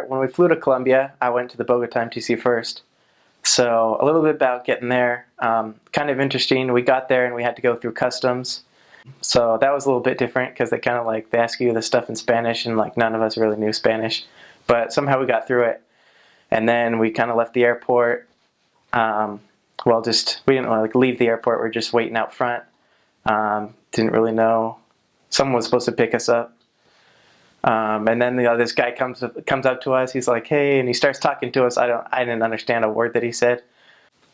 When we flew to Colombia, I went to the Bogota MTC first. So a little bit about getting there. Kind of interesting. We got there and we had to go through customs. So that was a little bit different because they kind of like, they ask you the stuff in Spanish and like none of us really knew Spanish. But somehow we got through it. And then we kind of left the airport. We didn't like leave the airport. We were just waiting out front. Didn't really know. Someone was supposed to pick us up. And then this guy comes up to us. He's like, "Hey," and he starts talking to us. I didn't understand a word that he said,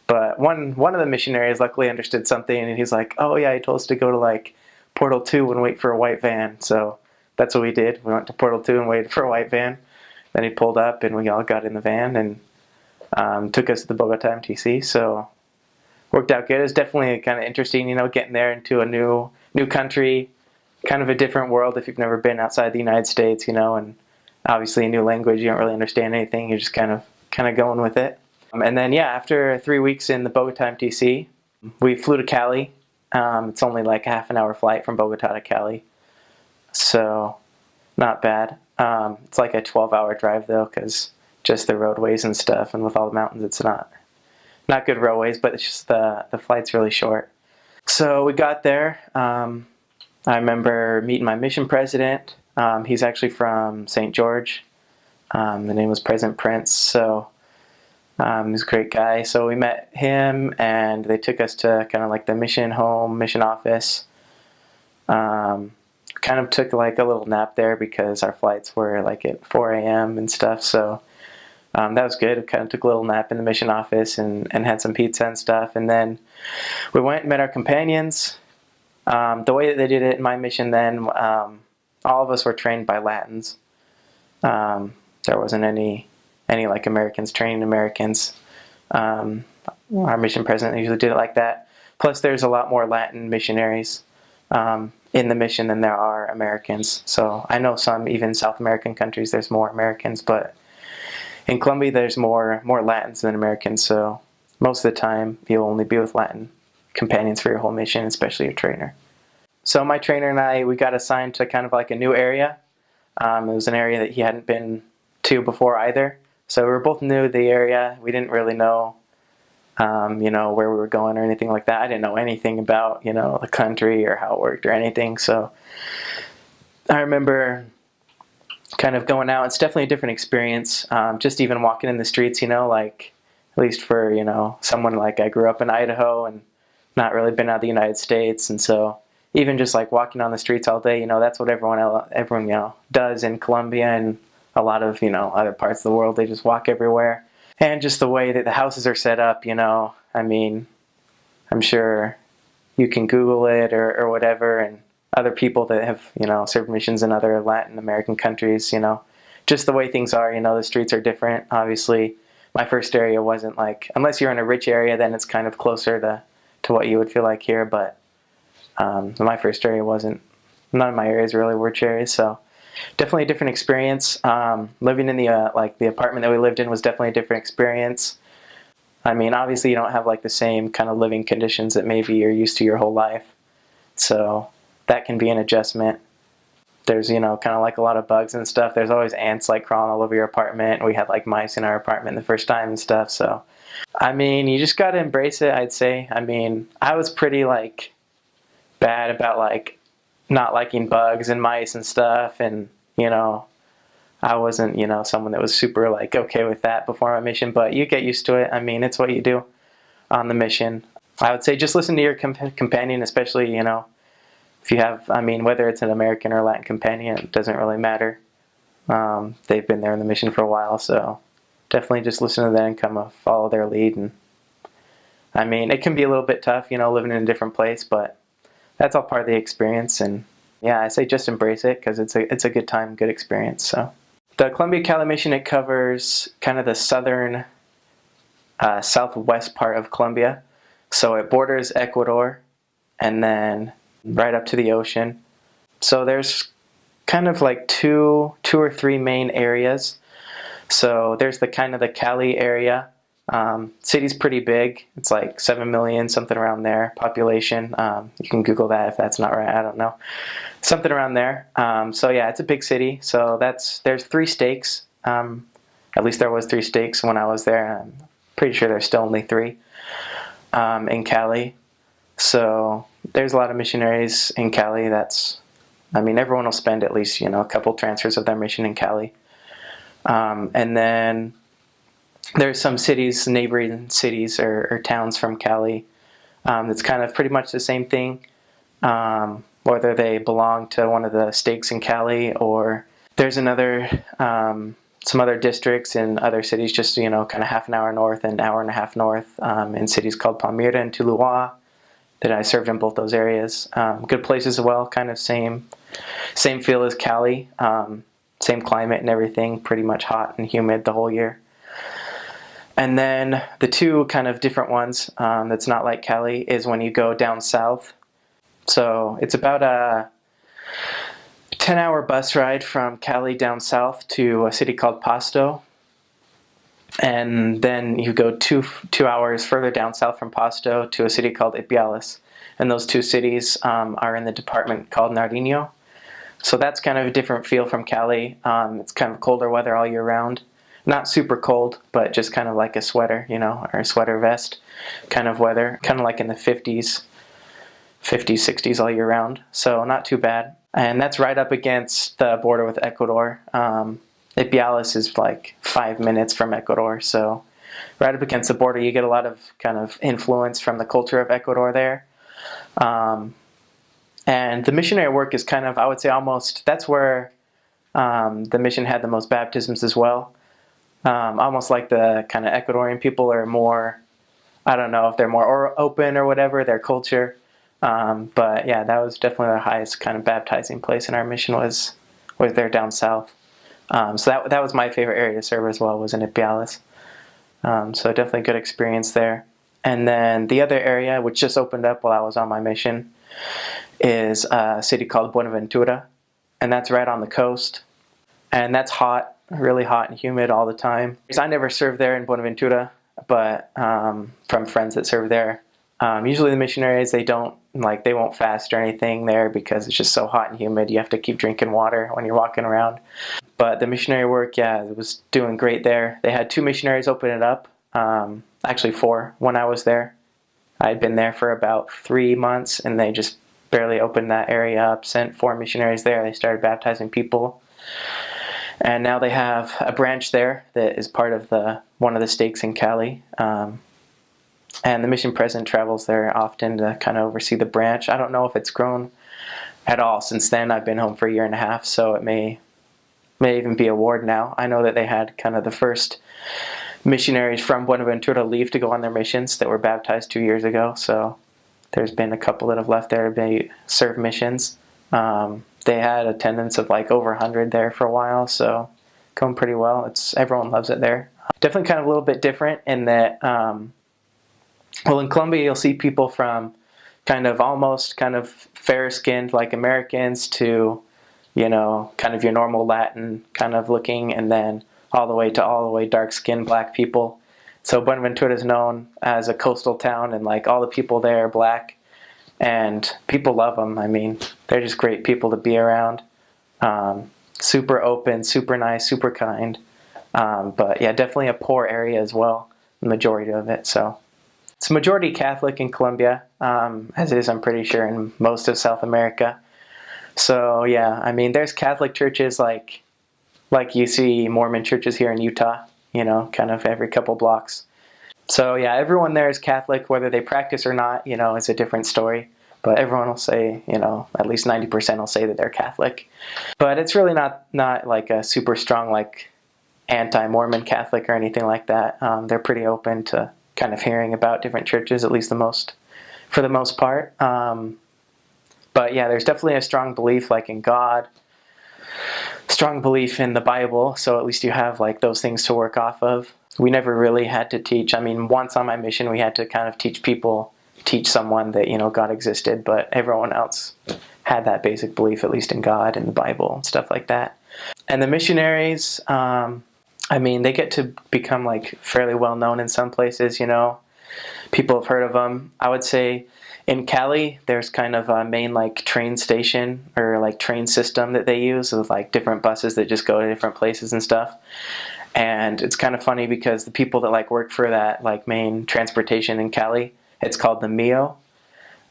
but one of the missionaries luckily understood something, and he's like, "Oh yeah, he told us to go to like Portal 2 and wait for a white van." So that's what we did. We went to Portal 2 and waited for a white van. Then he pulled up, and we all got in the van and took us to the Bogota MTC. So worked out good. It was definitely kind of interesting, getting there into a new country. Kind of a different world if you've never been outside the United States, and obviously a new language. You don't really understand anything. You're just kind of going with it. And then, yeah, after 3 weeks in the Bogota MTC, we flew to Cali. It's only like a half an hour flight from Bogota to Cali. So not bad. It's like a 12-hour drive, though, because just the roadways and stuff, and with all the mountains, it's not good roadways, but it's just the flight's really short. So we got there. I remember meeting my mission president. He's actually from St. George. The name was President Prince. So he's a great guy. So we met him, and they took us to kind of like the mission office. Kind of took like a little nap there because our flights were like at 4 a.m. and stuff. So that was good. We kind of took a little nap in the mission office and had some pizza and stuff. And then we went and met our companions. The way that they did it in my mission then, all of us were trained by Latins. There wasn't any like Americans training Americans. Our mission president usually did it like that. Plus there's a lot more Latin missionaries in the mission than there are Americans. So I know some, even South American countries, there's more Americans, but in Colombia there's more Latins than Americans. So most of the time you'll only be with Latin companions for your whole mission, especially your trainer. So my trainer and I, we got assigned to kind of like a new area. It was an area that he hadn't been to before either. So we were both new to the area. We didn't really know, where we were going or anything like that. I didn't know anything about, the country or how it worked or anything. So I remember kind of going out. It's definitely a different experience. Just even walking in the streets, like at least for, someone like I grew up in Idaho and not really been out of the United States, and so even just like walking on the streets all day, that's what everyone does in Colombia and a lot of other parts of the world. They just walk everywhere, and just the way that the houses are set up, I mean, I'm sure you can Google it or whatever, and other people that have served missions in other Latin American countries, just the way things are. The streets are different. Obviously, my first area wasn't like, unless you're in a rich area, then it's kind of closer to what you would feel like here, but my first area wasn't. None of my areas really were rich areas, so definitely a different experience. Living in the apartment that we lived in was definitely a different experience. I mean, obviously you don't have like the same kind of living conditions that maybe you're used to your whole life, so that can be an adjustment. There's kind of like a lot of bugs and stuff. There's always ants like crawling all over your apartment. We had like mice in our apartment the first time and stuff, so I mean, you just got to embrace it, I'd say. I mean, I was pretty like bad about like not liking bugs and mice and stuff, and I wasn't someone that was super like okay with that before my mission, but you get used to it. I mean, it's what you do on the mission. I would say just listen to your companion, especially if you have, I mean, whether it's an American or Latin companion, it doesn't really matter. They've been there in the mission for a while, so definitely just listen to them and kind of follow their lead. And I mean, it can be a little bit tough, living in a different place, but that's all part of the experience. And yeah, I say just embrace it because it's a good time, good experience. So the Colombia Cali Mission, it covers kind of the southern, southwest part of Colombia. So it borders Ecuador and then right up to the ocean. So there's kind of like two or three main areas. So there's the kind of the Cali area. City's pretty big. It's like 7 million, something around there, population. You can Google that if that's not right. I don't know. Something around there. So yeah, it's a big city. So there's 3 stakes. At least there was 3 stakes when I was there. I'm pretty sure there's still only 3 in Cali. So there's a lot of missionaries in Cali. Everyone will spend at least, a couple transfers of their mission in Cali. And then there's some cities, neighboring cities or towns from Cali. It's kind of pretty much the same thing, whether they belong to one of the stakes in Cali, or there's some other districts in other cities, just, kind of half an hour north and an hour and a half north, in cities called Palmira and Tuluá, that I served in both those areas. Good places as well, kind of same feel as Cali, same climate and everything, pretty much hot and humid the whole year. And then the 2 kind of different ones that's not like Cali is when you go down south. So it's about a 10-hour bus ride from Cali down south to a city called Pasto. And then you go 2 hours further down south from Pasto to a city called Ipiales. And those 2 cities are in the department called Nariño. So that's kind of a different feel from Cali. It's kind of colder weather all year round. Not super cold, but just kind of like a sweater, or a sweater vest kind of weather. Kind of like in the 50s, 60s all year round. So not too bad. And that's right up against the border with Ecuador. Ipiales is like 5 minutes from Ecuador. So right up against the border, you get a lot of kind of influence from the culture of Ecuador there. And the missionary work is kind of, I would say almost, that's where the mission had the most baptisms as well. Almost like the kind of Ecuadorian people are more, I don't know if they're more open or whatever, their culture. But yeah, that was definitely the highest kind of baptizing place in our mission was there down south. So that was my favorite area to serve as well, was in Ipiales. So definitely a good experience there. And then the other area, which just opened up while I was on my mission, is a city called Buenaventura. And that's right on the coast. And that's hot, really hot and humid all the time. I never served there in Buenaventura, but from friends that serve there. Usually the missionaries, they won't fast or anything there because it's just so hot and humid. You have to keep drinking water when you're walking around. But the missionary work, yeah, it was doing great there. They had 2 missionaries open it up, actually 4 when I was there. I had been there for about 3 months, and they just barely opened that area up, sent 4 missionaries there. They started baptizing people. And now they have a branch there that is part of one of the stakes in Cali. And the mission president travels there often to kind of oversee the branch. I don't know if it's grown at all since then. I've been home for a year and a half, so it may even be a ward now. I know that they had kind of the first missionaries from Buenaventura leave to go on their missions that were baptized 2 years ago. So there's been a couple that have left there to serve missions. They had attendance of like over 100 there for a while, so going pretty well. Everyone loves it there. Definitely kind of a little bit different in that, in Colombia you'll see people from kind of almost kind of fair-skinned like Americans to, kind of your normal Latin kind of looking, and then all the way dark-skinned black people. So Buenaventura is known as a coastal town, and like all the people there are black, and people love them. I mean, they're just great people to be around. Super open, super nice, super kind. But yeah, definitely a poor area as well, the majority of it. So it's majority Catholic in Colombia, as it is, I'm pretty sure, in most of South America. So yeah, I mean, there's Catholic churches like you see Mormon churches here in Utah, kind of every couple blocks. So yeah, everyone there is Catholic, whether they practice or not, it's a different story. But everyone will say, at least 90% will say that they're Catholic. But it's really not like a super strong, like, anti-Mormon Catholic or anything like that. They're pretty open to kind of hearing about different churches, at least for the most part. But yeah, there's definitely a strong belief like in God, strong belief in the Bible, so at least you have like those things to work off of. We never really had to teach. I mean, once on my mission we had to kind of teach someone that, God existed, but everyone else had that basic belief, at least in God and the Bible and stuff like that. And the missionaries, they get to become like fairly well known in some places, people have heard of them. I would say in Cali, there's kind of a main like train station or like train system that they use with like different buses that just go to different places and stuff. And it's kind of funny because the people that like work for that like main transportation in Cali, it's called the Mio.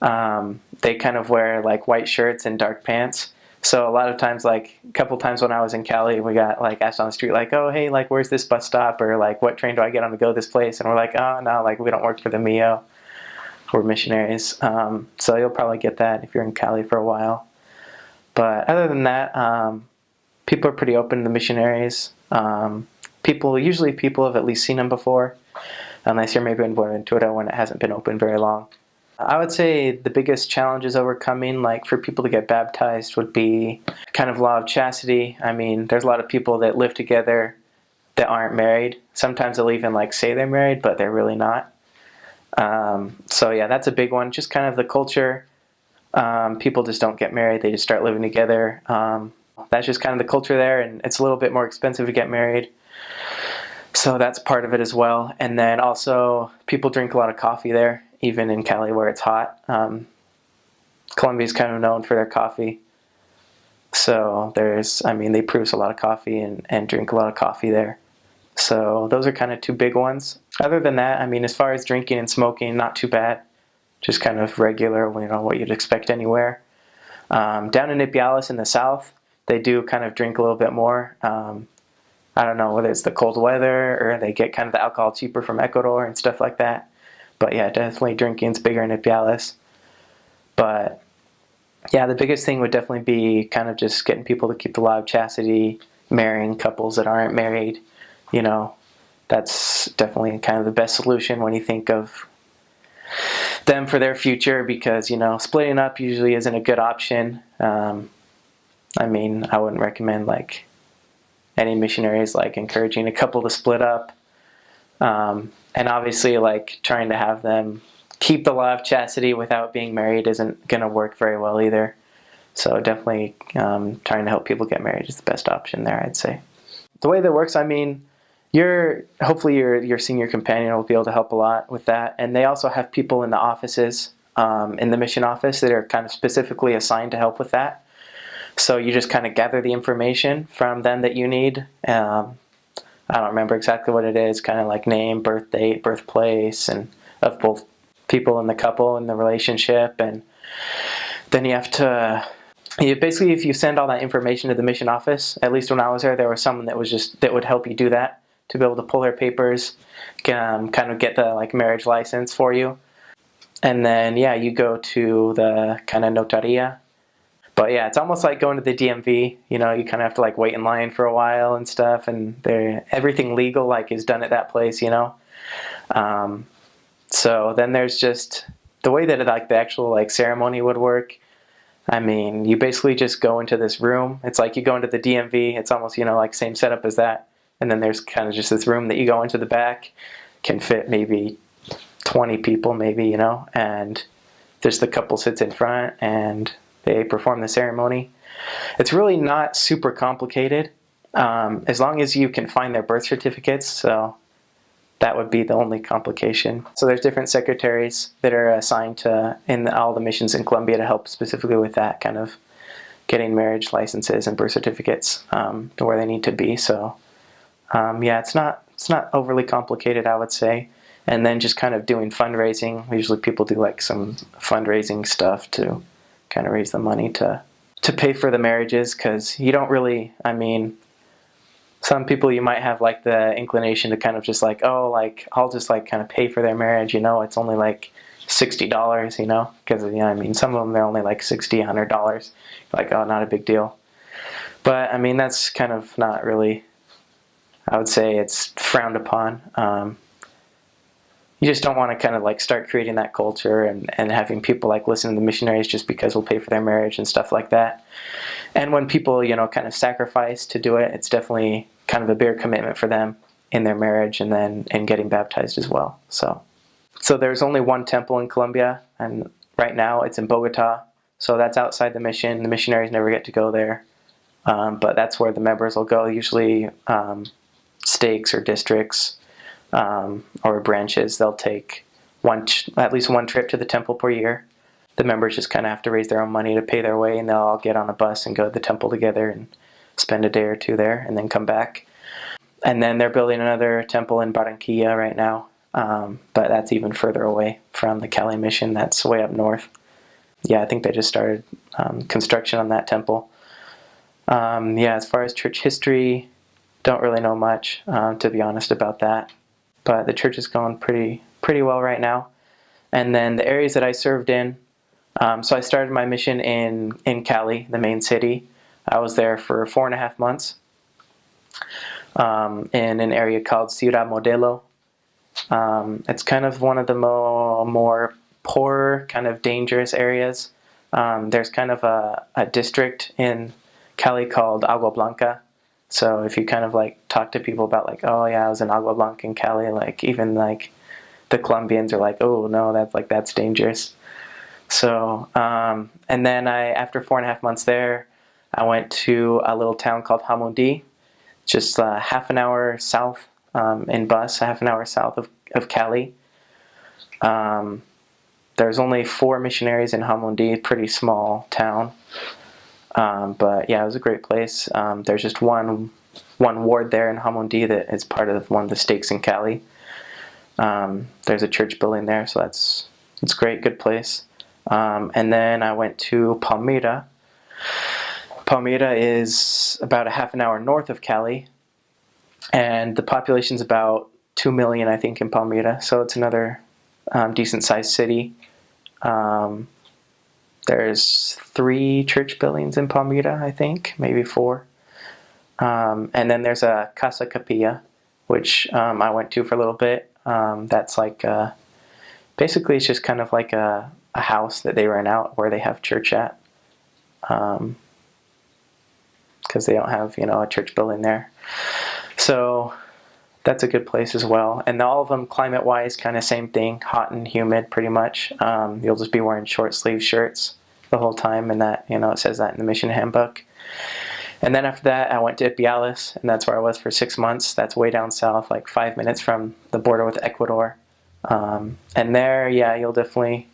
They kind of wear like white shirts and dark pants. So a lot of times, like a couple times when I was in Cali, we got like asked on the street, like, "Oh, hey, like, where's this bus stop?" Or like, "What train do I get on to go this place?" And we're like, "Oh, no, like, we don't work for the Mio. We're missionaries." So you'll probably get that if you're in Cali for a while. But other than that, people are pretty open to missionaries. Usually people have at least seen them before, unless you're maybe in Buenaventura when it hasn't been open very long. I would say the biggest challenges overcoming, like for people to get baptized, would be kind of law of chastity. I mean, there's a lot of people that live together that aren't married. Sometimes they'll even like say they're married, but they're really not. So yeah, that's a big one. Just kind of the culture. People just don't get married. They just start living together. That's just kind of the culture there, and it's a little bit more expensive to get married. So that's part of it as well. And then also people drink a lot of coffee there, even in Cali where it's hot. Colombia is kind of known for their coffee. So they produce a lot of coffee and drink a lot of coffee there. So those are kind of two big ones. Other than that, I mean, as far as drinking and smoking, not too bad. Just kind of regular, what you'd expect anywhere. Down in Ipiales in the south, they do kind of drink a little bit more. I don't know whether it's the cold weather or they get kind of the alcohol cheaper from Ecuador and stuff like that. But yeah, definitely drinking's bigger in Ipiales. But yeah, the biggest thing would definitely be kind of just getting people to keep the law of chastity, marrying couples that aren't married. That's definitely kind of the best solution when you think of them for their future, because splitting up usually isn't a good option. I wouldn't recommend like any missionaries like encouraging a couple to split up, and obviously like trying to have them keep the law of chastity without being married isn't going to work very well either. So definitely trying to help people get married is the best option there, I'd say. The way that works, hopefully your senior companion will be able to help a lot with that. And they also have people in the offices, in the mission office, that are kind of specifically assigned to help with that. So you just kind of gather the information from them that you need. I don't remember exactly what it is, kind of like name, birth date, birthplace, and of both people in the couple and the relationship. And then basically, if you send all that information to the mission office, at least when I was there was someone that would help you do that, to be able to pull their papers, kind of get the like marriage license for you. And then you go to the kind of notaria. But yeah, it's almost like going to the DMV. You kind of have to like wait in line for a while and stuff, and everything legal like is done at that place. So then there's just the way that like the actual like ceremony would work. You basically just go into this room. It's like you go into the DMV. It's almost like same setup as that. And then there's kind of just this room that you go into the back, can fit maybe 20 people maybe, and just the couple sits in front and they perform the ceremony. It's really not super complicated, as long as you can find their birth certificates. So that would be the only complication. So there's different secretaries that are assigned in all the missions in Colombia to help specifically with that, kind of getting marriage licenses and birth certificates to where they need to be. So it's not overly complicated, I would say. And then just kind of doing fundraising. Usually people do like some fundraising stuff to kind of raise the money to pay for the marriages, because you don't really, some people you might have like the inclination to kind of just like, oh, like I'll just like kind of pay for their marriage, it's only like $60, because some of them they're only like $60, $100, like, oh, not a big deal. But that's kind of not really, I would say it's frowned upon. You just don't want to kind of like start creating that culture and having people like listen to the missionaries just because we'll pay for their marriage and stuff like that. And when people, kind of sacrifice to do it, it's definitely kind of a bigger commitment for them in their marriage and then in getting baptized as well. So there's only one temple in Colombia, and right now it's in Bogota. So that's outside the mission. The missionaries never get to go there. But that's where the members will go, usually stakes or districts. Or branches. They'll take at least one trip to the temple per year. The members just kind of have to raise their own money to pay their way, and they'll all get on a bus and go to the temple together and spend a day or two there and then come back. And then they're building another temple in Barranquilla right now. But that's even further away from the Cali Mission. That's way up north. Yeah, I think they just started construction on that temple. Yeah, as far as church history, don't really know much, to be honest, about that. But the church is going pretty well right now. And then the areas that I served in, so I started my mission in Cali, the main city. I was there for 4.5 months in an area called Ciudad Modelo. It's kind of one of the more poorer, kind of dangerous areas. There's kind of a district in Cali called Agua Blanca. So if you kind of like talk to people about like, oh yeah, I was in Agua Blanca in Cali, like even like the Colombians are like, oh no, that's dangerous. So, and then after 4.5 months there, I went to a little town called Hamundi, just half an hour south in bus, half an hour south of Cali. There's only 4 missionaries in Hamundi, pretty small town. But yeah, it was a great place. There's just one ward there in Hamundi that is part of one of the stakes in Cali. There's a church building there, so it's great, good place. And then I went to Palmira. Palmira is about a half an hour north of Cali, and the population's about 2 million, I think, in Palmira. So it's another decent-sized city. There's 3 church buildings in Palmira, I think, maybe 4. And then there's a Casa Capilla, which I went to for a little bit. That's like basically it's just kind of like a house that they rent out where they have church at, because they don't have a church building there. So that's a good place as well. And all of them, climate-wise, kind of same thing, hot and humid pretty much. You'll just be wearing short-sleeve shirts the whole time, and that it says that in the mission handbook. And then after that, I went to Ipiales, and that's where I was for 6 months. That's way down south, like 5 minutes from the border with Ecuador. And there, yeah, you'll definitely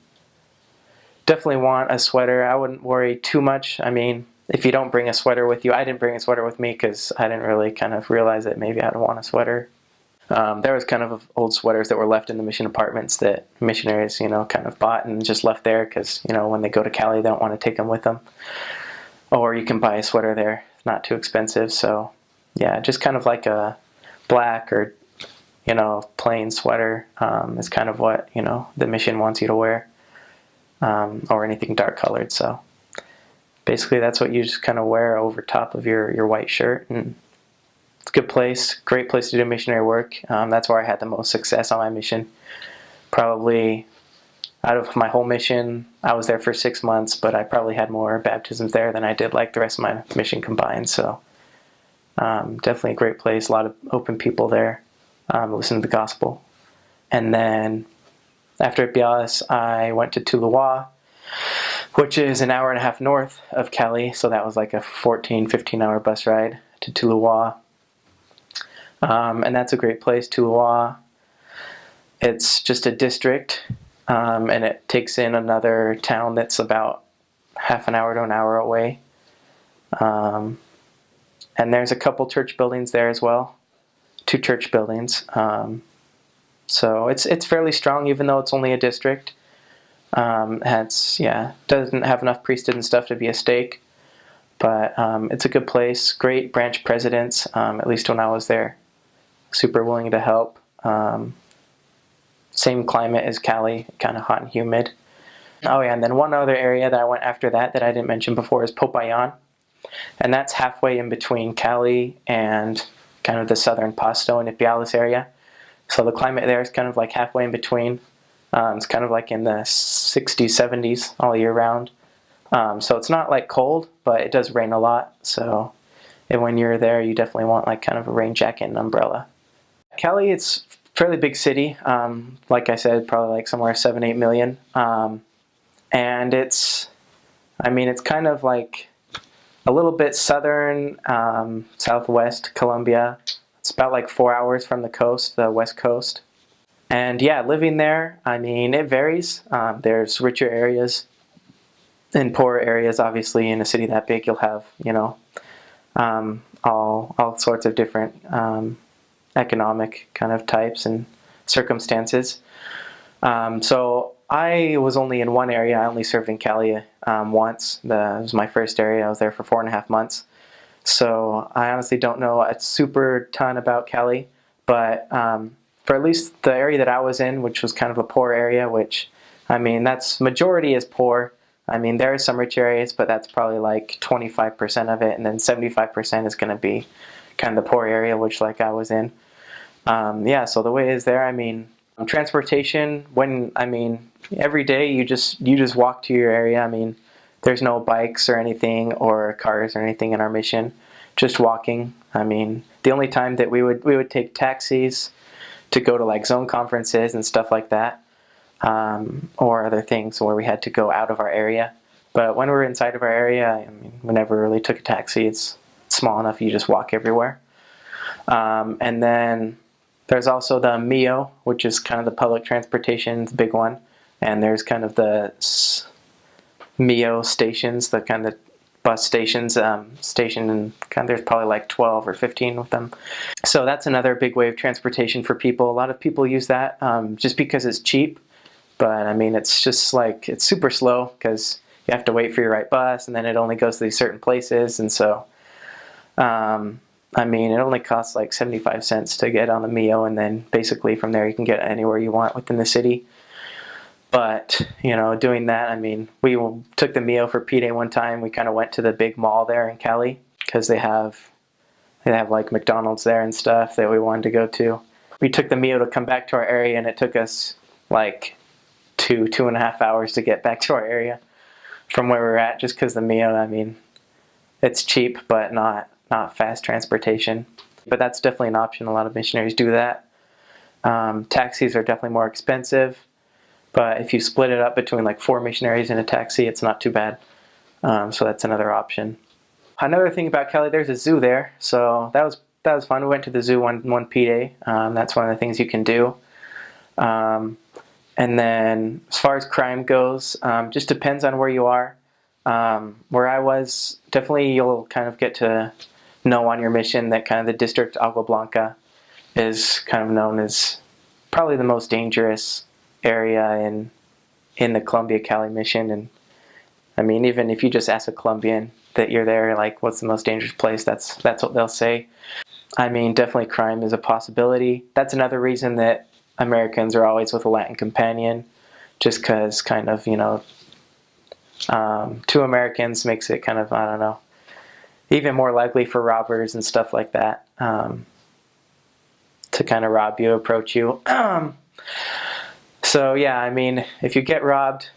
want a sweater. I wouldn't worry too much. I mean, if you don't bring a sweater with you, I didn't bring a sweater with me because I didn't really kind of realize that maybe I'd want a sweater. There was kind of old sweaters that were left in the mission apartments that missionaries, kind of bought and just left there because, when they go to Cali, they don't want to take them with them. Or you can buy a sweater there. It's not too expensive. So, yeah, just kind of like a black or, plain sweater is kind of what, the mission wants you to wear. Or anything dark colored. So basically that's what you just kind of wear over top of your white shirt. And it's a good place, great place to do missionary work. That's where I had the most success on my mission. Probably out of my whole mission, I was there for 6 months, but I probably had more baptisms there than I did like the rest of my mission combined. So definitely a great place, a lot of open people there, listen to the gospel. And then after Ipiales, I went to Tuluá, which is an hour and a half north of Cali. So that was like a 15-hour bus ride to Tuluá. And that's a great place, Tuluá. It's just a district, and it takes in another town that's about half an hour to an hour away. And there's a couple church buildings there as well, 2 church buildings. So it's fairly strong, even though it's only a district. Doesn't have enough priesthood and stuff to be a stake, but it's a good place. Great branch presidents, at least when I was there. Super willing to help. Same climate as Cali, kind of hot and humid. Oh yeah, and then one other area that I went after that I didn't mention before is Popayan, and that's halfway in between Cali and kind of the southern Pasto and Ipiales area. So the climate there is kind of like halfway in between. It's kind of like in the 60s, 70s all year round. So it's not like cold, but it does rain a lot. So when you're there, you definitely want like kind of a rain jacket and umbrella. Cali, it's a fairly big city. Like I said, probably like somewhere 7-8 million. And it's kind of like a little bit southern, southwest Colombia. It's about like 4 hours from the coast, the west coast. And yeah, living there, it varies. There's richer areas and poorer areas. Obviously, in a city that big, you'll have, all sorts of different economic kind of types and circumstances. So I was only in one area. I only served in Cali once. It was my first area. I was there for 4.5 months. So I honestly don't know a super ton about Cali, but for at least the area that I was in, which was kind of a poor area, which, I mean, that's majority is poor. I mean, there are some rich areas, but that's probably like 25% of it, and then 75% is going to be kind of the poor area, which like I was in. Yeah, so the way is there, I mean, transportation, every day you just walk to your area. I mean, there's no bikes or anything or cars or anything in our mission, just walking. I mean, the only time that we would take taxis to go to like zone conferences and stuff like that, or other things where we had to go out of our area. But when we were inside of our area, I mean, we never really took a taxi. It's small enough, you just walk everywhere. And then there's also the MIO, which is kind of the public transportation, the big one. And there's kind of the MIO stations, the kind of bus stations, and kind of, there's probably like 12 or 15 of them. So that's another big way of transportation for people. A lot of people use that just because it's cheap. But I mean, it's just like, it's super slow because you have to wait for your right bus, and then it only goes to these certain places. And so, I mean, it only costs like 75 cents to get on the MIO, and then basically from there you can get anywhere you want within the city. But, you know, doing that, I mean, we took the MIO for P-Day one time. We kind of went to the big mall there in Cali because they have like McDonald's there and stuff that we wanted to go to. We took the MIO to come back to our area, and it took us like 2.5 hours to get back to our area from where we were at, just because the MIO, I mean, it's cheap, but not fast transportation. But that's definitely an option. A lot of missionaries do that. Taxis are definitely more expensive, but if you split it up between like 4 missionaries in a taxi, it's not too bad. So that's another option. Another thing about Cali, there's a zoo there, so that was fun. We went to the zoo one P-Day. That's one of the things you can do. And then as far as crime goes, just depends on where you are. Where I was, definitely you'll kind of get to know on your mission that kind of the district Agua Blanca is kind of known as probably the most dangerous area in the Colombia Cali Mission. And I mean, even if you just ask a Colombian that you're there, like, what's the most dangerous place, that's what they'll say. I mean, definitely crime is a possibility. That's another reason that Americans are always with a Latin companion, just because kind of, you know, 2 Americans makes it kind of, I don't know, even more likely for robbers and stuff like that to kind of rob you, approach you. So yeah, I mean, if you get robbed,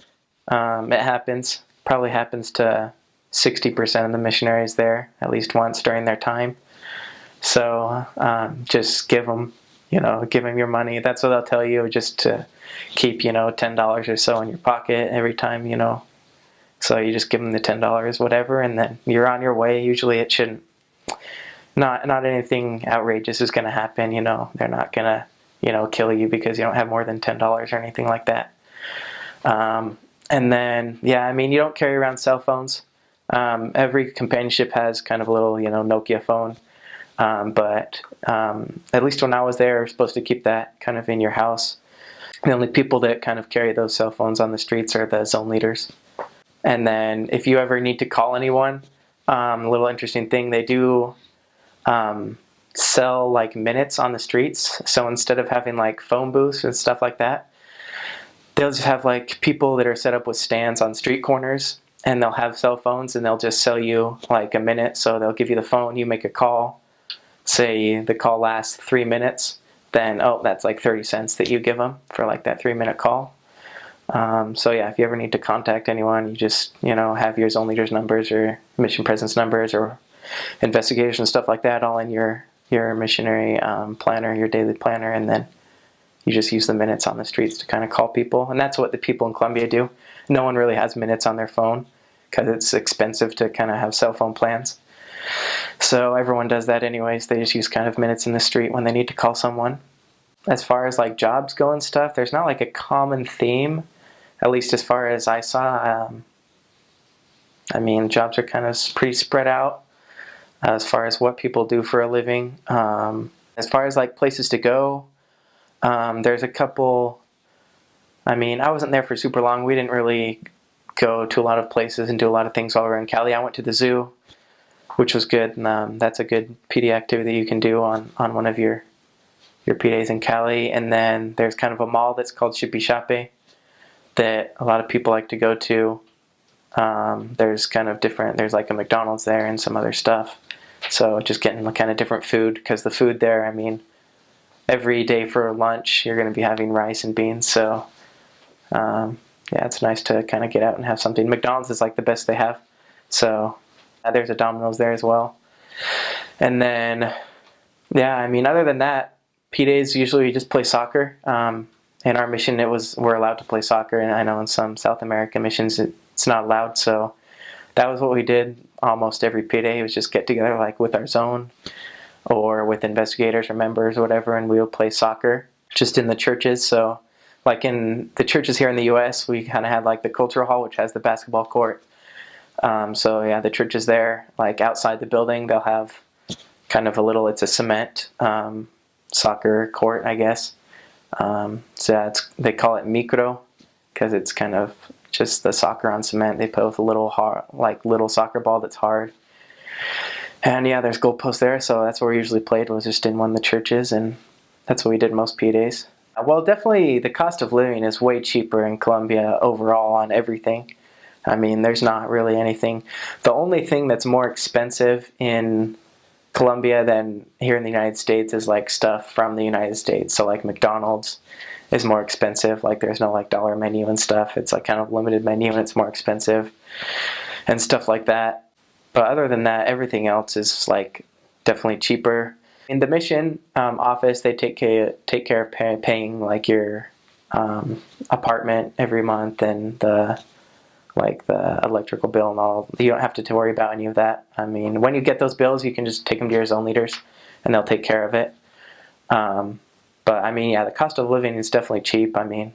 it happens. Probably happens to 60% of the missionaries there at least once during their time. So just give them your money. That's what they'll tell you, just to keep, $10 or so in your pocket every time, So you just give them the $10, whatever, and then you're on your way. Usually it shouldn't, not anything outrageous is going to happen, They're not going to, kill you because you don't have more than $10 or anything like that. And then, yeah, I mean, you don't carry around cell phones. Every companionship has kind of a little, Nokia phone. But at least when I was there, you're supposed to keep that kind of in your house. The only people that kind of carry those cell phones on the streets are the zone leaders. And then if you ever need to call anyone, a little interesting thing, they do sell like minutes on the streets. So instead of having like phone booths and stuff like that, they'll just have like people that are set up with stands on street corners, and they'll have cell phones, and they'll just sell you like a minute. So they'll give you the phone, you make a call, say the call lasts 3 minutes, then that's like 30 cents that you give them for like that 3-minute call. So yeah, if you ever need to contact anyone, you just have your zone leaders numbers or mission presence numbers or investigation stuff like that all in your missionary planner, your daily planner, and then you just use the minutes on the streets to kind of call people. And that's what the people in Colombia do. No one really has minutes on their phone because it's expensive to kind of have cell phone plans. So everyone does that anyways. They just use kind of minutes in the street when they need to call someone. As far as like jobs go and stuff, there's not like a common theme, at least as far as I saw. I mean, jobs are kind of pretty spread out as far as what people do for a living. As far as like places to go, there's a couple. I mean, I wasn't there for super long. We didn't really go to a lot of places and do a lot of things while we were in Cali. I went to the zoo, which was good. And, that's a good PD activity you can do on one of your P days in Cali. And then there's kind of a mall that's called Shippy Shape that a lot of people like to go to. There's kind of different, there's like a McDonald's there and some other stuff. So just getting kind of different food, because the food there, I mean, every day for lunch you're going to be having rice and beans. So yeah, it's nice to kind of get out and have something. McDonald's is like the best they have. So there's a Domino's there as well. And then, yeah, I mean, other than that, P days usually we just play soccer. In our mission, we're allowed to play soccer, and I know in some South American missions it's not allowed. So that was what we did almost every P day. It was just get together like with our zone or with investigators or members or whatever, and we would play soccer just in the churches. So like in the churches here in the U.S., we kind of had like the cultural hall, which has the basketball court. So yeah, the churches there, like outside the building, they'll have kind of it's a cement soccer court, I guess. So they call it micro because it's kind of just the soccer on cement. They play with a little soccer ball that's hard. And yeah, there's goalposts there, so that's where we usually played, was just in one of the churches, and that's what we did most P days. Well, definitely the cost of living is way cheaper in Colombia overall on everything. I mean, there's not really anything. The only thing that's more expensive in Colombia than here in the United States is like stuff from the United States. So like McDonald's is more expensive. Like there's no like dollar menu and stuff. It's like kind of limited menu and it's more expensive and stuff like that. But other than that, everything else is like definitely cheaper. In the mission office, they take care of paying like your apartment every month and the electrical bill and all. You don't have to worry about any of that. I mean, when you get those bills, you can just take them to your zone leaders and they'll take care of it. But I mean, yeah, the cost of living is definitely cheap. I mean,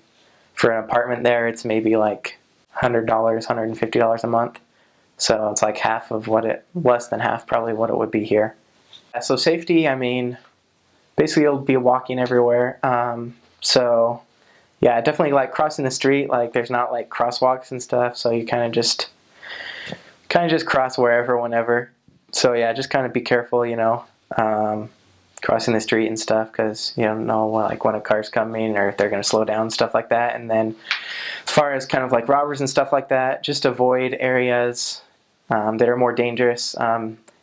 for an apartment there, it's maybe like $100, $150 a month. So it's like less than half probably what it would be here. So safety, I mean, basically you'll be walking everywhere. So yeah, definitely like crossing the street, like there's not like crosswalks and stuff, so you kind of just cross wherever, whenever. So yeah, just kind of be careful, crossing the street and stuff, because you don't know like when a car's coming or if they're going to slow down and stuff like that. And then as far as kind of like robbers and stuff like that, just avoid areas that are more dangerous.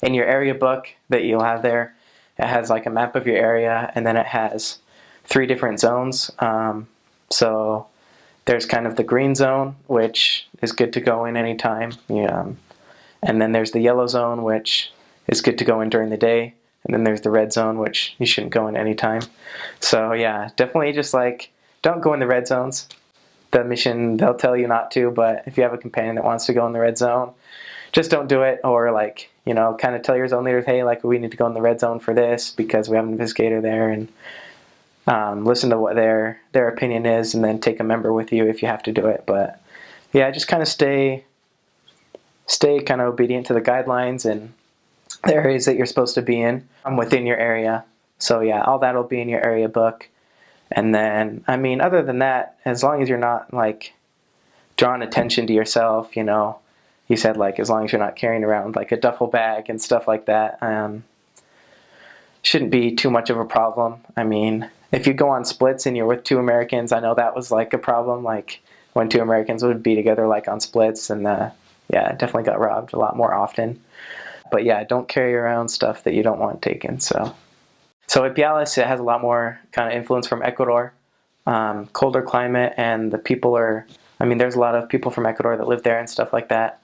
In your area book that you'll have there, it has like a map of your area, and then it has 3 different zones. So there's kind of the green zone, which is good to go in anytime. And then there's the yellow zone, which is good to go in during the day. And then there's the red zone, which you shouldn't go in anytime. So yeah, definitely just like, don't go in the red zones. The mission, they'll tell you not to, but if you have a companion that wants to go in the red zone, just don't do it. Or like, kind of tell your zone leaders, hey, like we need to go in the red zone for this because we have an investigator there, and listen to what their opinion is, and then take a member with you if you have to do it. But yeah, just kind of stay kind of obedient to the guidelines and the areas that you're supposed to be in within your area. So yeah, all that'll be in your area book. And then, I mean, other than that, as long as you're not like drawing attention to yourself, you said like as long as you're not carrying around like a duffel bag and stuff like that, shouldn't be too much of a problem. I mean, if you go on splits and you're with 2 Americans, I know that was like a problem, like when 2 Americans would be together like on splits, and yeah, definitely got robbed a lot more often. But yeah, don't carry around stuff that you don't want taken. So Ipiales, it has a lot more kind of influence from Ecuador, colder climate, and the people there's a lot of people from Ecuador that live there and stuff like that.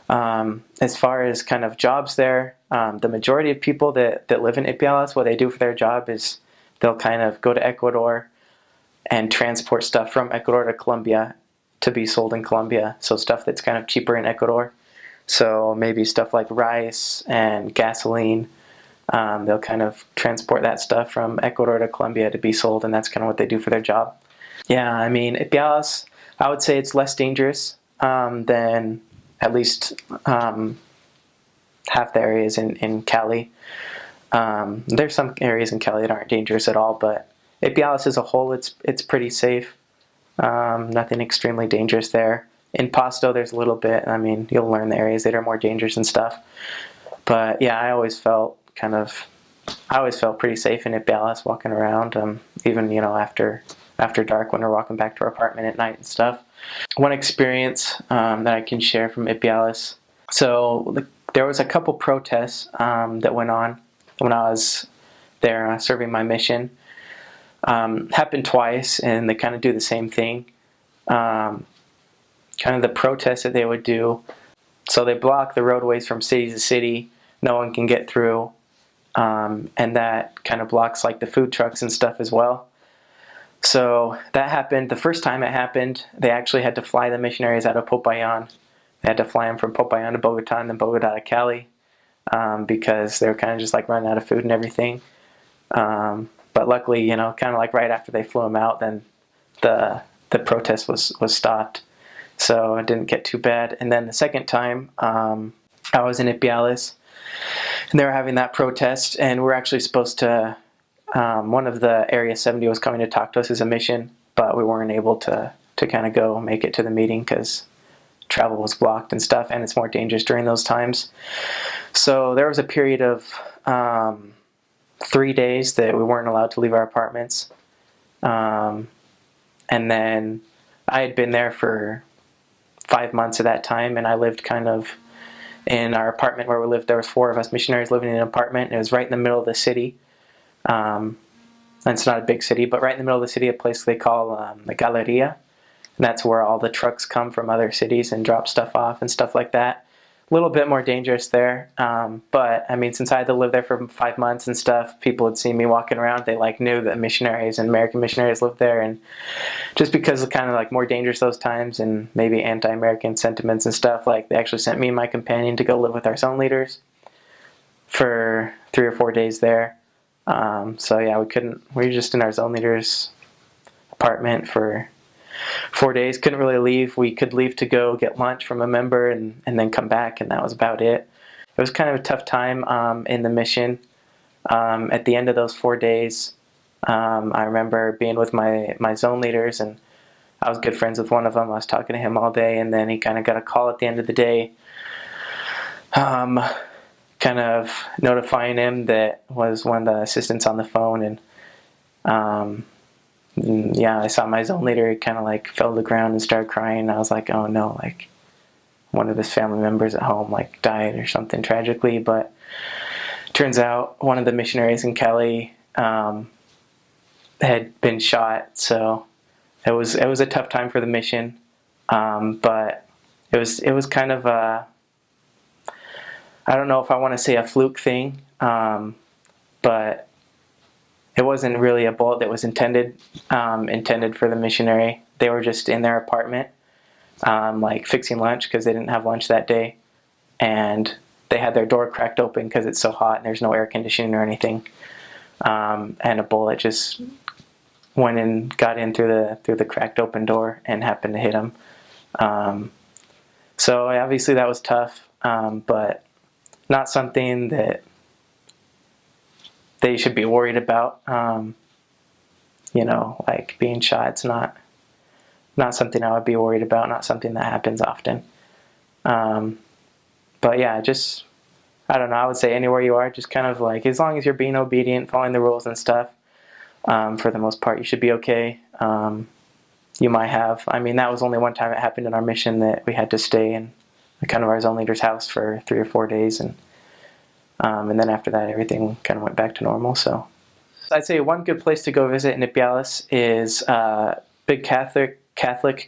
As far as kind of jobs there, the majority of people that live in Ipiales, what they do for their job is they'll kind of go to Ecuador and transport stuff from Ecuador to Colombia to be sold in Colombia. So stuff that's kind of cheaper in Ecuador. So maybe stuff like rice and gasoline, they'll kind of transport that stuff from Ecuador to Colombia to be sold, and that's kind of what they do for their job. Yeah, I mean, Ipiales, I would say it's less dangerous than at least half the areas in Cali. There's some areas in Cali that aren't dangerous at all, but Ipiales as a whole, it's pretty safe. Nothing extremely dangerous there. In Pasto, there's a little bit. I mean, you'll learn the areas that are more dangerous and stuff. But yeah, I always felt pretty safe in Ipiales walking around, even after dark when we're walking back to our apartment at night and stuff. One experience that I can share from Ipiales. So there was a couple protests that went on when I was there serving my mission. Happened twice, and they kind of do the same thing. Kind of the protests that they would do. So they block the roadways from city to city. No one can get through. And that kind of blocks like the food trucks and stuff as well. So that happened. The first time it happened, they actually had to fly the missionaries out of Popayan. They had to fly them from Popayan to Bogota and then Bogota to Cali because they were kind of just like running out of food and everything. But luckily, kind of like right after they flew them out, then the protest was stopped. So it didn't get too bad. And then the second time, I was in Ipiales, and they were having that protest, and we're actually supposed to, one of the Area 70 was coming to talk to us as a mission, but we weren't able to kind of go make it to the meeting because travel was blocked and stuff, and it's more dangerous during those times. So there was a period of 3 days that we weren't allowed to leave our apartments. And then I had been there for 5 months at that time, and I lived kind of in our apartment where we lived. There was 4 of us missionaries living in an apartment, and it was right in the middle of the city. And it's not a big city, but right in the middle of the city, a place they call the Galleria. And that's where all the trucks come from other cities and drop stuff off and stuff like that. A little bit more dangerous there, but I mean, since I had to live there for 5 months and stuff, people had seen me walking around. They like knew that missionaries and American missionaries lived there, and just because it's kind of like more dangerous those times and maybe anti-American sentiments and stuff, like they actually sent me and my companion to go live with our zone leaders for 3 or 4 days there. So yeah, we were just in our zone leader's apartment for 4 days, couldn't really leave. We could leave to go get lunch from a member and then come back, and that was about it. It was kind of a tough time in the mission. At the end of those 4 days, I remember being with my zone leaders, and I was good friends with one of them. I was talking to him all day, and then he kind of got a call at the end of the day, kind of notifying him that was one of the assistants on the phone, and yeah, I saw my zone leader kind of like fell to the ground and started crying. I was like, oh no, like one of his family members at home like died or something tragically. But turns out one of the missionaries in Cali had been shot. So it was a tough time for the mission. But it was kind of a, I don't know if I want to say a fluke thing, but it wasn't really a bullet that was intended for the missionary. They were just in their apartment, like fixing lunch because they didn't have lunch that day, and they had their door cracked open because it's so hot and there's no air conditioning or anything, and a bullet just went and got in through the cracked open door and happened to hit him. So obviously that was tough, but not something that they should be worried about. Like being shot, it's not something I would be worried about, not something that happens often. But yeah, I don't know, I would say anywhere you are, just kind of like, as long as you're being obedient, following the rules and stuff, for the most part, you should be okay. You might have, that was only one time it happened in our mission that we had to stay in kind of our zone leader's house for 3 or 4 days, and then after that, everything kind of went back to normal. So I'd say one good place to go visit in Ipiales is a big Catholic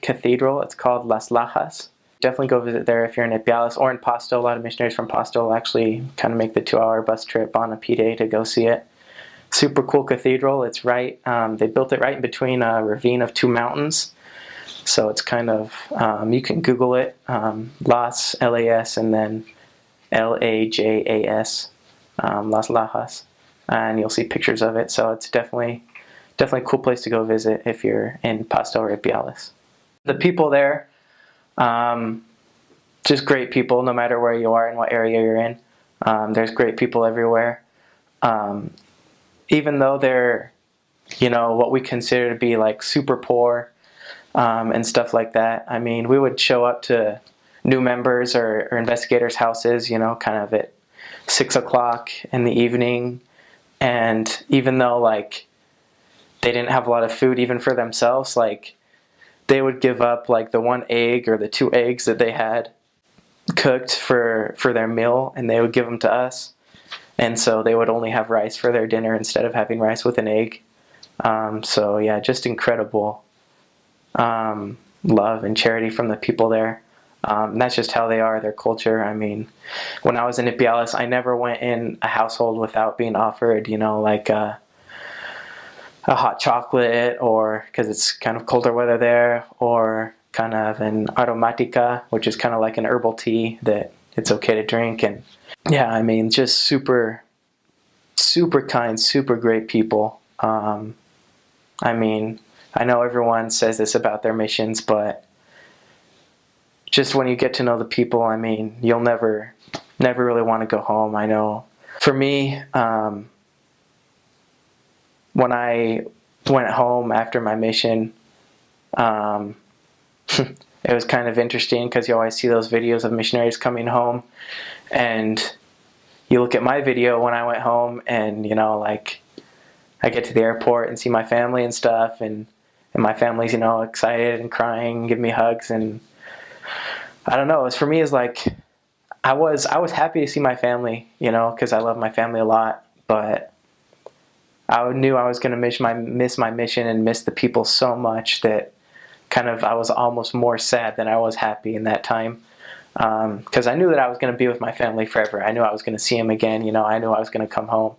cathedral. It's called Las Lajas. Definitely go visit there if you're in Ipiales or in Pasto. A lot of missionaries from Pasto will actually kind of make the 2-hour bus trip on a P-Day to go see it. Super cool cathedral. It's right, they built it right in between a ravine of 2 mountains. So it's kind of, you can Google it, Las, L-A-S, and then Lajas, Las Lajas, and you'll see pictures of it. So it's definitely a cool place to go visit if you're in Pasto or Ipiales. The people there, just great people no matter where you are and what area you're in. There's great people everywhere. Even though they're, what we consider to be like super poor, and stuff like that. I mean, we would show up to new members or investigators' houses, kind of at 6 o'clock in the evening. And even though like they didn't have a lot of food even for themselves, like they would give up like the 1 egg or the 2 eggs that they had cooked for their meal, and they would give them to us. And so they would only have rice for their dinner instead of having rice with an egg. So yeah, just incredible love and charity from the people there. And that's just how they are, their culture. I mean, when I was in Ipiales, I never went in a household without being offered, like a hot chocolate, or because it's kind of colder weather there, or kind of an aromática, which is kind of like an herbal tea that it's okay to drink. And yeah, I mean, just super, super kind, super great people. I mean, I know everyone says this about their missions, but just when you get to know the people, I mean, you'll never really want to go home. I know for me, when I went home after my mission, it was kind of interesting because you always see those videos of missionaries coming home, and you look at my video when I went home, and like I get to the airport and see my family and stuff, and my family's excited and crying, give me hugs, and I don't know. For me, it's like I was happy to see my family, because I love my family a lot, but I knew I was going to miss my mission and miss the people so much that kind of I was almost more sad than I was happy in that time, because I knew that I was going to be with my family forever. I knew I was going to see them again. I knew I was going to come home.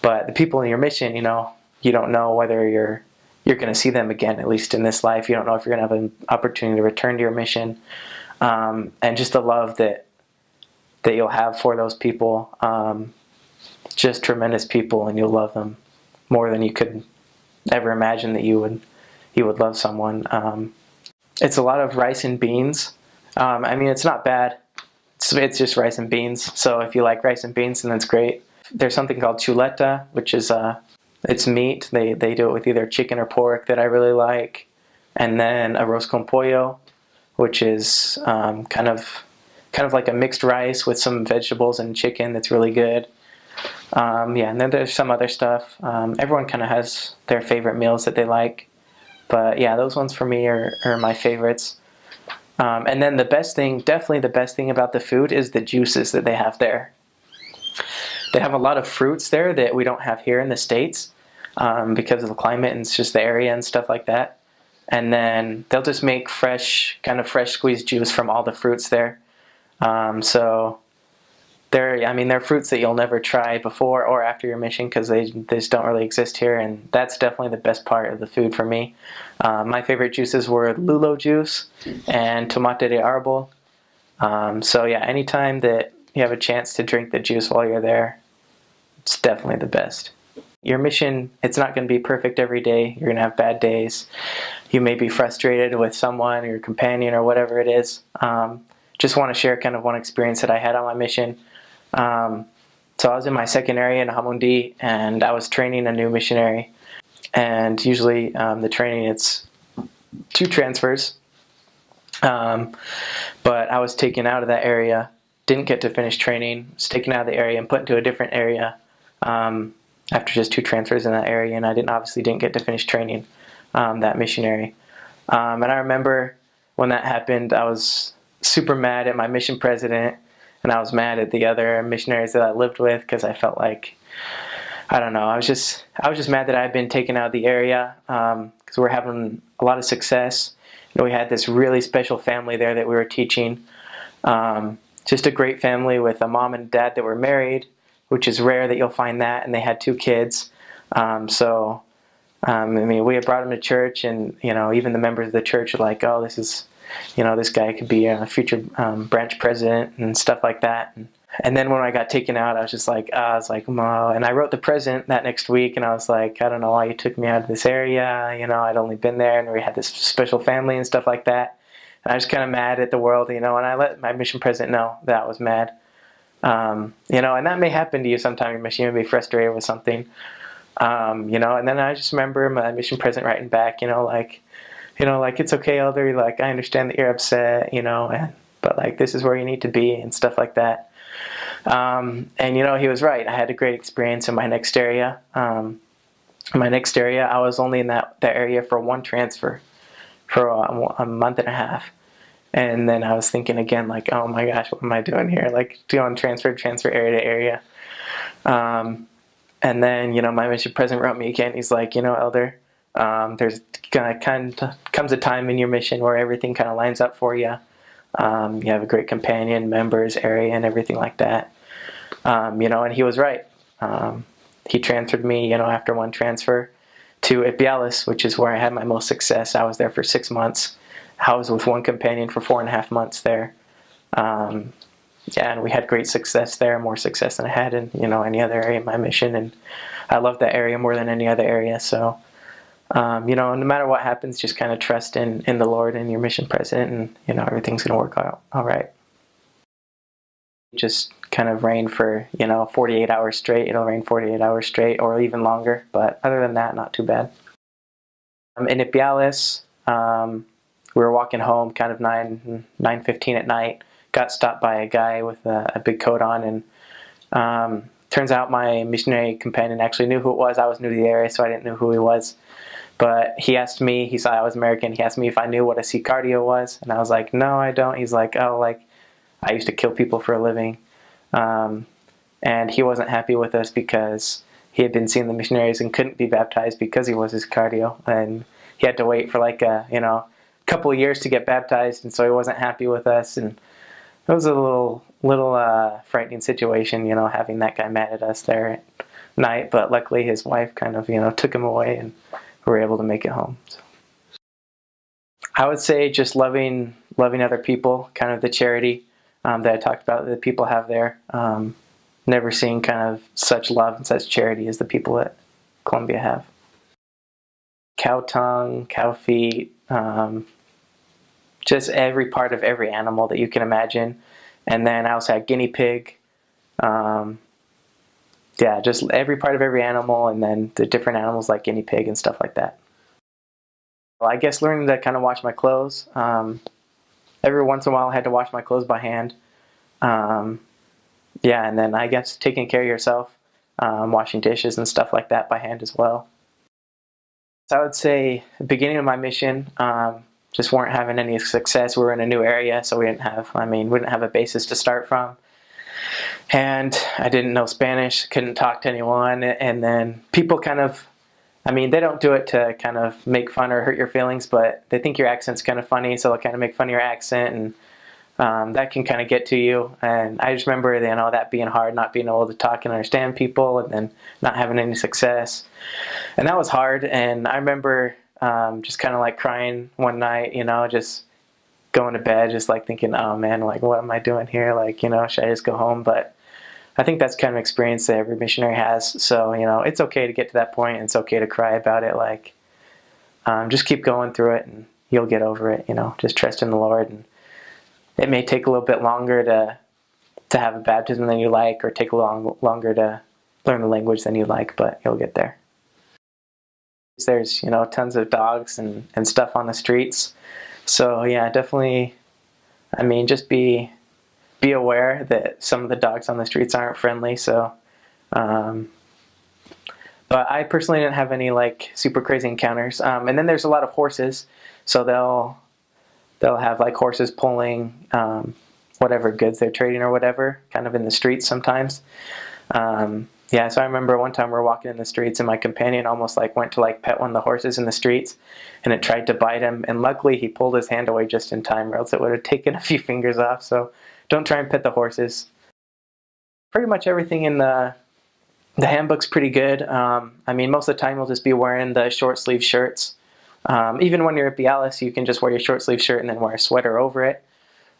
But the people in your mission, you don't know whether you're going to see them again, at least in this life. You don't know if you're going to have an opportunity to return to your mission. And just the love that you'll have for those people, just tremendous people, and you'll love them more than you could ever imagine that you would love someone. It's a lot of rice and beans. I mean, it's not bad. It's just rice and beans. So if you like rice and beans, then that's great. There's something called chuleta, which is it's meat. They do it with either chicken or pork that I really like, and then arroz con pollo, which is kind of like a mixed rice with some vegetables and chicken that's really good. Yeah, and then there's some other stuff. Everyone kind of has their favorite meals that they like, but yeah, those ones for me are my favorites. And then definitely the best thing about the food is the juices that they have there. They have a lot of fruits there that we don't have here in the States, because of the climate and it's just the area and stuff like that. And then they'll just make fresh squeezed juice from all the fruits there. So they're fruits that you'll never try before or after your mission, because they just don't really exist here, and that's definitely the best part of the food for me. My favorite juices were lulo juice and tomate de árbol. So yeah, anytime that you have a chance to drink the juice while you're there, it's definitely the best. Your mission, it's not going to be perfect every day. You're going to have bad days. You may be frustrated with someone or your companion or whatever it is. Just want to share kind of one experience that I had on my mission. So I was in my second area in Hamundi, and I was training a new missionary. And usually the training, it's 2 transfers. But I was taken out of that area, didn't get to finish training, was taken out of the area and put into a different area after just 2 transfers in that area, and I obviously didn't get to finish training that missionary. And I remember when that happened, I was super mad at my mission president, and I was mad at the other missionaries that I lived with, because I felt like, I don't know, I was just mad that I had been taken out of the area, because we're having a lot of success. We had this really special family there that we were teaching. Just a great family with a mom and dad that were married, which is rare that you'll find that, and they had 2 kids. I mean, we had brought them to church, and even the members of the church were like, "Oh, this is, this guy could be a future branch president," and stuff like that. And then when I got taken out, I was like, "Oh," and I wrote the president that next week, and I was like, "I don't know why you took me out of this area. I'd only been there, and we had this special family and stuff like that." And I was kind of mad at the world, and I let my mission president know that I was mad. And that may happen to you sometime. Your mission may be frustrated with something, and then I just remember my mission president writing back, like, it's okay, Elder, like, I understand that you're upset, but like, this is where you need to be and stuff like that. And he was right. I had a great experience in my next area. I was only in that area for one transfer for a month and a half. And then I was thinking again, like, oh my gosh, what am I doing here? Like, doing transfer area to area. And then, my mission president wrote me again. He's like, Elder, there's comes a time in your mission where everything kind of lines up for you. You have a great companion, members, area, and everything like that. And he was right. He transferred me, after one transfer to Ipiales, which is where I had my most success. I was there for 6 months. I was with one companion for 4.5 months there. And we had great success there, more success than I had in, any other area of my mission. And I love that area more than any other area. So, no matter what happens, just kind of trust in the Lord and your mission president, and, everything's going to work out all right. Just kind of rain for, 48 hours straight. It'll rain 48 hours straight or even longer. But other than that, not too bad. In Ipiales, we were walking home kind of 9:15 at night. Got stopped by a guy with a big coat on, and turns out my missionary companion actually knew who it was. I was new to the area, so I didn't know who he was. But he asked me, he saw I was American, he asked me if I knew what a sicario was, and I was like, no, I don't. He's like, oh, like, I used to kill people for a living. And he wasn't happy with us because he had been seeing the missionaries and couldn't be baptized because he was a sicario, and he had to wait for like a couple of years to get baptized, and so he wasn't happy with us. And it was a little frightening situation, having that guy mad at us there at night. But luckily, his wife kind of, took him away, and we were able to make it home. So I would say just loving other people, kind of the charity that I talked about that people have there. Never seen kind of such love and such charity as the people at Colombia have. Cow tongue, cow feet. Just every part of every animal that you can imagine. And then I also had guinea pig. Just every part of every animal, and then the different animals like guinea pig and stuff like that. Well, I guess learning to kind of wash my clothes. Every once in a while I had to wash my clothes by hand. And then I guess taking care of yourself, washing dishes and stuff like that by hand as well. So I would say the beginning of my mission, just weren't having any success. We were in a new area, so we didn't have a basis to start from. And I didn't know Spanish, couldn't talk to anyone. And then people kind of, they don't do it to kind of make fun or hurt your feelings, but they think your accent's kind of funny, so they'll kind of make fun of your accent, and that can kind of get to you. And I just remember, that being hard, not being able to talk and understand people, and then not having any success. And that was hard. And I remember just kind of like crying one night, just going to bed, just like thinking, oh man, like, what am I doing here? Like, should I just go home? But I think that's kind of experience that every missionary has. So, it's okay to get to that point, and it's okay to cry about it. Like, just keep going through it, and you'll get over it. Just trust in the Lord. And it may take a little bit longer to have a baptism than you like, or take longer to learn the language than you like, but you'll get there. There's, tons of dogs and stuff on the streets. So yeah, definitely, just be aware that some of the dogs on the streets aren't friendly. So, but I personally didn't have any like super crazy encounters. And then there's a lot of horses. So they'll have like horses pulling whatever goods they're trading or whatever, kind of in the streets sometimes. So I remember one time we were walking in the streets, and my companion almost like went to like pet one of the horses in the streets, and it tried to bite him. And luckily he pulled his hand away just in time, or else it would have taken a few fingers off. So don't try and pet the horses. Pretty much everything in the handbook's pretty good. Most of the time you'll just be wearing the short sleeve shirts. Even when you're at Bialis, you can just wear your short sleeve shirt and then wear a sweater over it.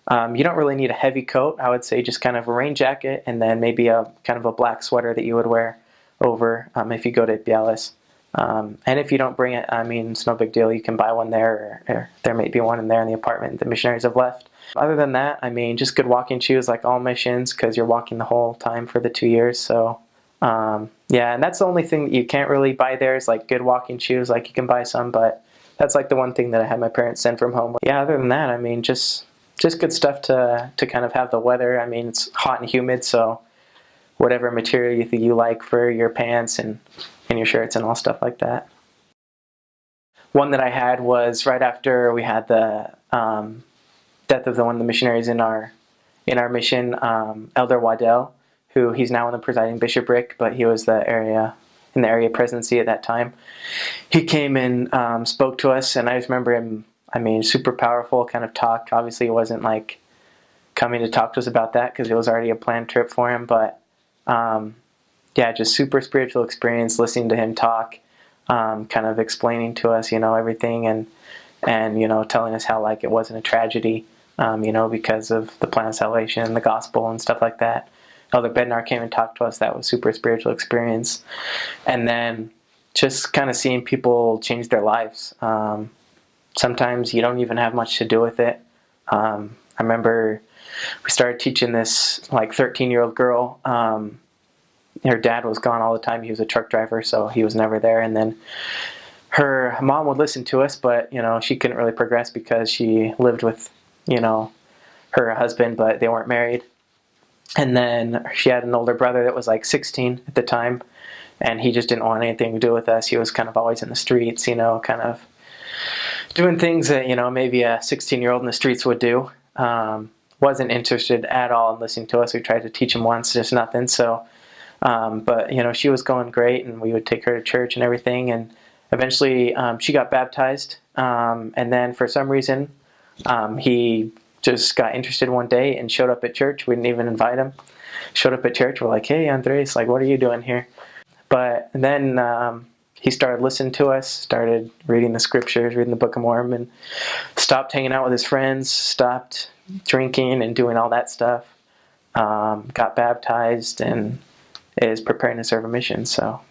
You don't really need a heavy coat. I would say just kind of a rain jacket, and then maybe a kind of a black sweater that you would wear over if you go to Bialis. And if you don't bring it, it's no big deal. You can buy one there, or there may be one in there in the apartment the missionaries have left. Other than that, I mean, just good walking shoes like all missions, because you're walking the whole time for the 2 years. So yeah, and that's the only thing that you can't really buy there is like good walking shoes. Like you can buy some, but that's like the one thing that I had my parents send from home. Yeah, other than that, I mean, just good stuff to kind of have the weather. I mean, it's hot and humid, so whatever material you think you like for your pants and your shirts and all stuff like that. One that I had was right after we had the death of one of the missionaries in our mission, Elder Waddell, who he's now in the presiding bishopric, but he was in the area presidency at that time. He came and spoke to us, and I just remember him. I mean, super powerful kind of talk. Obviously, it wasn't like coming to talk to us about that because it was already a planned trip for him, but yeah, just super spiritual experience listening to him talk, kind of explaining to us, everything, and telling us how like it wasn't a tragedy, because of the plan of salvation and the gospel and stuff like that. Elder Bednar came and talked to us. That was super spiritual experience. And then just kind of seeing people change their lives. Sometimes you don't even have much to do with it. I remember we started teaching this like 13-year-old girl. Her dad was gone all the time. He was a truck driver, so he was never there. And then her mom would listen to us, but she couldn't really progress because she lived with her husband, but they weren't married. And then she had an older brother that was like 16 at the time, and he just didn't want anything to do with us. He was kind of always in the streets, kind of doing things that maybe a 16-year-old in the streets would do. Wasn't interested at all in listening to us. We tried to teach him once, just nothing. So but she was going great, and we would take her to church and everything, and eventually she got baptized, and then for some reason he just got interested one day and showed up at church. We didn't even invite him. Showed up at church. We're like, hey, Andres, like, what are you doing here? But then he started listening to us, started reading the scriptures, reading the Book of Mormon, stopped hanging out with his friends, stopped drinking and doing all that stuff, got baptized, and is preparing to serve a mission. So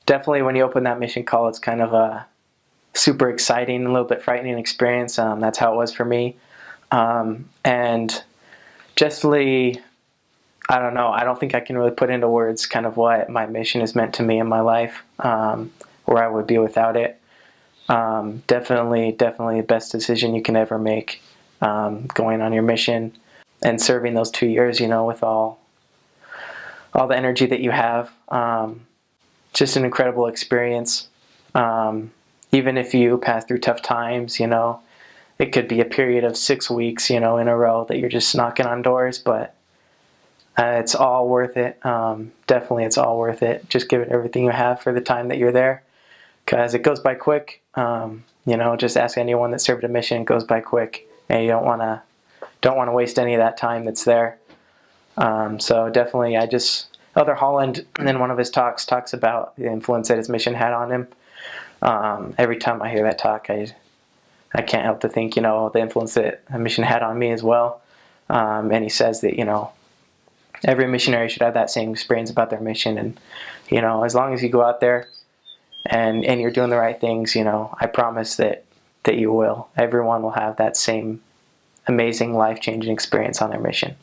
definitely when you open that mission call, it's kind of a super exciting, a little bit frightening experience. That's how it was for me. And justly, I don't know, I don't think I can really put into words kind of what my mission has meant to me in my life, where I would be without it. Definitely the best decision you can ever make, going on your mission and serving those 2 years, with all the energy that you have. Just an incredible experience. Even if you pass through tough times, it could be a period of 6 weeks, in a row that you're just knocking on doors, but it's all worth it. Definitely it's all worth it. Just give it everything you have for the time that you're there, because it goes by quick. Just ask anyone that served a mission. It goes by quick, and you don't want to waste any of that time that's there. So definitely, Elder Holland, in one of his talks about the influence that his mission had on him. Every time I hear that talk, I can't help to think, the influence that a mission had on me as well. And he says that, every missionary should have that same experience about their mission. And, as long as you go out there and you're doing the right things, I promise that you will. Everyone will have that same amazing, life-changing experience on their mission.